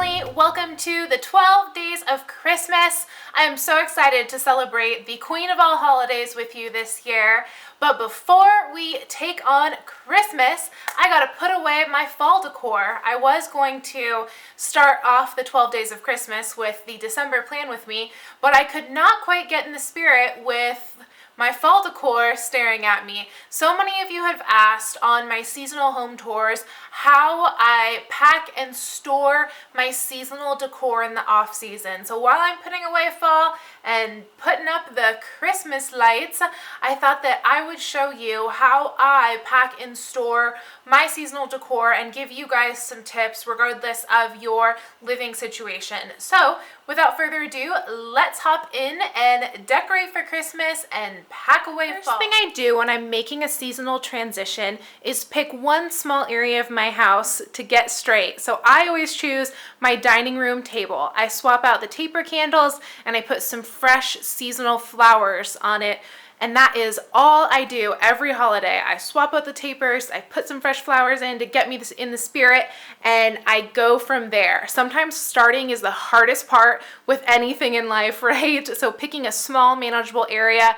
family, welcome to the 12 days of Christmas. I am so excited to celebrate the queen of all holidays with you this year. But before we take on Christmas, I gotta put away my fall decor. I was going to start off the 12 days of Christmas with the December plan with me, but I could not quite get in the spirit with my fall decor staring at me. So many of you have asked on my seasonal home tours how I pack and store my seasonal decor in the off season. So while I'm putting away fall and putting up the Christmas lights, I thought that I would show you how I pack and store my seasonal decor and give you guys some tips regardless of your living situation. So without further ado, let's hop in and decorate for Christmas and pack away fall. First thing I do when I'm making a seasonal transition is pick one small area of my house to get straight. So I always choose my dining room table. I swap out the taper candles and I put some fresh seasonal flowers on it. And that is all I do every holiday. I swap out the tapers, I put some fresh flowers in to get me this in the spirit, and I go from there. Sometimes starting is the hardest part with anything in life, right? So picking a small, manageable area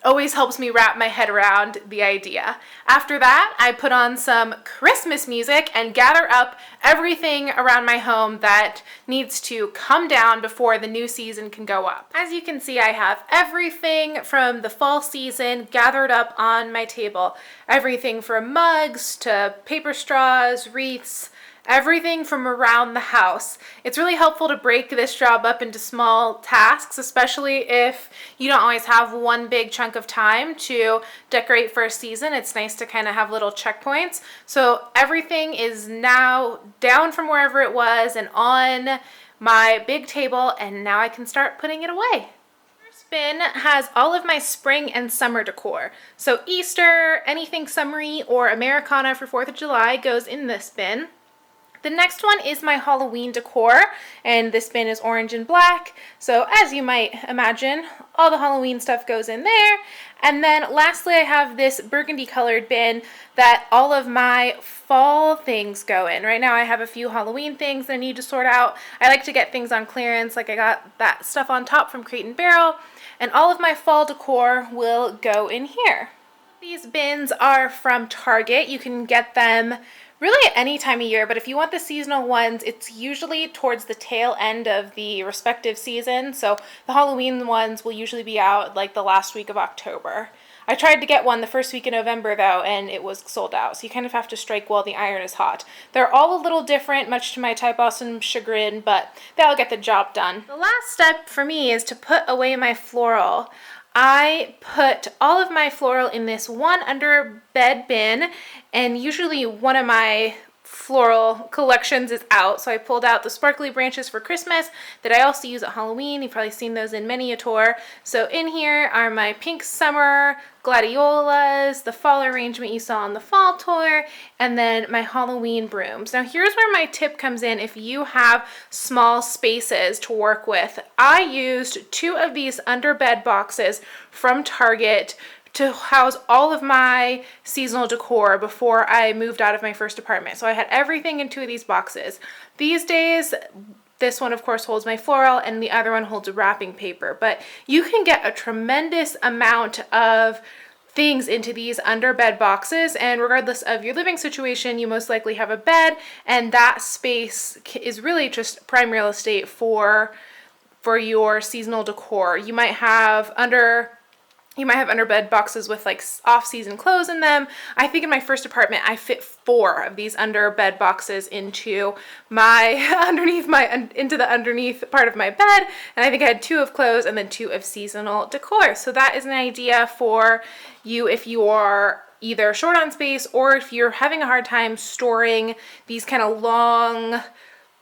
always helps me wrap my head around the idea. After that, I put on some Christmas music and gather up everything around my home that needs to come down before the new season can go up. As you can see, I have everything from the fall season gathered up on my table. Everything from mugs to paper straws, wreaths, everything from around the house. It's really helpful to break this job up into small tasks, especially if you don't always have one big chunk of time to decorate for a season. It's nice to kind of have little checkpoints. So everything is now down from wherever it was and on my big table, and now I can start putting it away. First bin has all of my spring and summer decor. So Easter, anything summery or Americana for 4th of July goes in this bin. The next one is my Halloween decor, and this bin is orange and black. So as you might imagine, all the Halloween stuff goes in there. And then lastly, I have this burgundy colored bin that all of my fall things go in. Right now I have a few Halloween things that I need to sort out. I like to get things on clearance, like I got that stuff on top from Crate and Barrel, and all of my fall decor will go in here. These bins are from Target. You can get them really at any time of year, but if you want the seasonal ones, it's usually towards the tail end of the respective season. So the Halloween ones will usually be out like the last week of October. I tried to get one the first week in November though, and it was sold out. So you kind of have to strike while the iron is hot. They're all a little different, much to my type awesome chagrin, but they'll get the job done. The last step for me is to put away my floral. I put all of my floral in this one under bed bin, and usually one of my floral collections is out. So I pulled out the sparkly branches for Christmas that I also use at Halloween. You've probably seen those in many a tour. So in here are my pink summer gladiolas, the fall arrangement you saw on the fall tour, and then my Halloween brooms. Now here's where my tip comes in if you have small spaces to work with. I used 2 of these under bed boxes from Target to house all of my seasonal decor before I moved out of my first apartment. So I had everything in 2 of these boxes. These days, this one of course holds my floral and the other one holds wrapping paper, but you can get a tremendous amount of things into these under bed boxes, and regardless of your living situation, you most likely have a bed, and that space is really just prime real estate for your seasonal decor. You might have under bed boxes with like off-season clothes in them. I think in my first apartment, I fit 4 of these under bed boxes into the underneath part of my bed. And I think I had 2 of clothes and then 2 of seasonal decor. So that is an idea for you if you are either short on space or if you're having a hard time storing these kind of long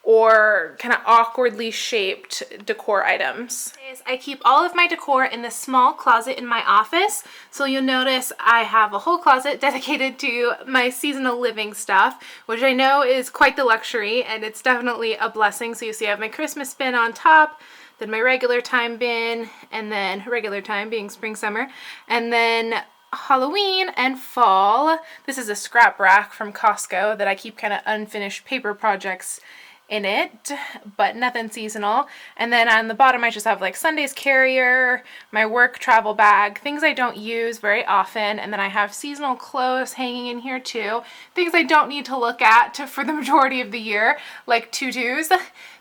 or kind of awkwardly shaped decor items. I keep all of my decor in this small closet in my office. So you'll notice I have a whole closet dedicated to my seasonal living stuff, which I know is quite the luxury, and it's definitely a blessing. So you see I have my Christmas bin on top, then my regular time bin, and then regular time being spring, summer, and then Halloween and fall. This is a scrap rack from Costco that I keep kind of unfinished paper projects in it, but nothing seasonal. And then on the bottom I just have like Sunday's carrier, my work travel bag, things I don't use very often, and then I have seasonal clothes hanging in here too, things I don't need to look at for the majority of the year, like tutus.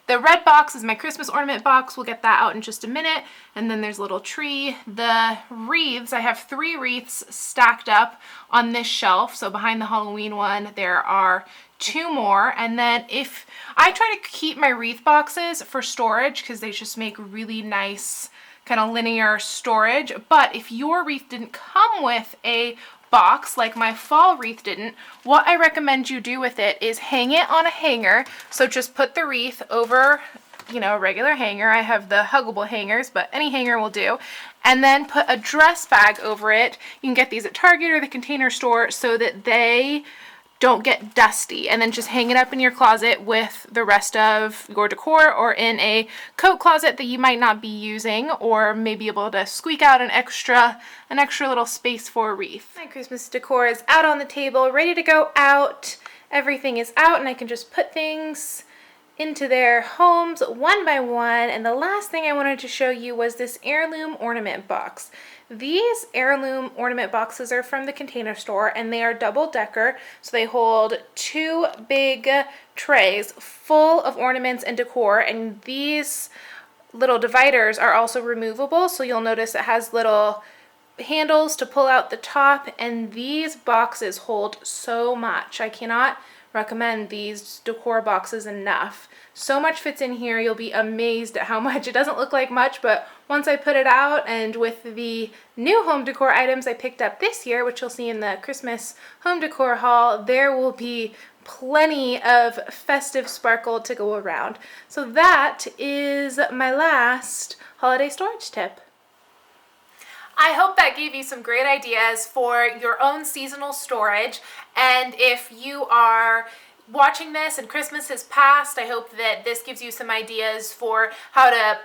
The red box is my Christmas ornament box. We'll get that out in just a minute. And then there's a little tree. The wreaths, I have 3 wreaths stacked up on this shelf. So behind the Halloween one, there are 2 more. And then if I try to keep my wreath boxes for storage because they just make really nice kind of linear storage. But if your wreath didn't come with a box like my fall wreath didn't, what I recommend you do with it is hang it on a hanger. So just put the wreath over, you know, a regular hanger. I have the huggable hangers, but any hanger will do. And then put a dress bag over it. You can get these at Target or the Container Store so that they don't get dusty, and then just hang it up in your closet with the rest of your decor, or in a coat closet that you might not be using, or may be able to squeak out an extra little space for a wreath. My Christmas decor is out on the table, ready to go out. Everything is out and I can just put things into their homes one by one. And the last thing I wanted to show you was this heirloom ornament box. These heirloom ornament boxes are from the Container Store and they are double decker. So they hold 2 big trays full of ornaments and decor, and these little dividers are also removable. So you'll notice it has little handles to pull out the top, and these boxes hold so much. I cannot recommend these decor boxes enough. So much fits in here. You'll be amazed at how much. It doesn't look like much, but once I put it out, and with the new home decor items I picked up this year, which you'll see in the Christmas home decor haul, there will be plenty of festive sparkle to go around. So that is my last holiday storage tip. I hope that gave you some great ideas for your own seasonal storage. And if you are watching this and Christmas has passed, I hope that this gives you some ideas for how to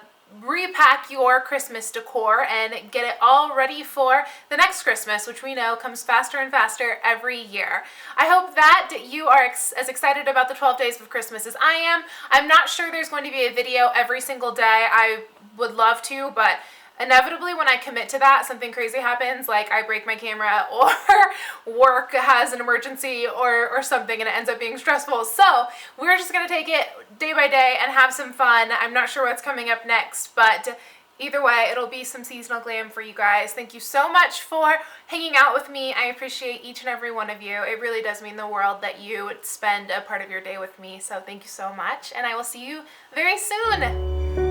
repack your Christmas decor and get it all ready for the next Christmas, which we know comes faster and faster every year. I hope that you are as excited about the 12 days of Christmas as I am. I'm not sure there's going to be a video every single day. I would love to, but inevitably when I commit to that, something crazy happens, like I break my camera or work has an emergency or something, and it ends up being stressful. So we're just going to take it day by day and have some fun. I'm not sure what's coming up next, but either way, it'll be some seasonal glam for you guys. Thank you so much for hanging out with me. I appreciate each and every one of you. It really does mean the world that you spend a part of your day with me. So thank you so much, and I will see you very soon.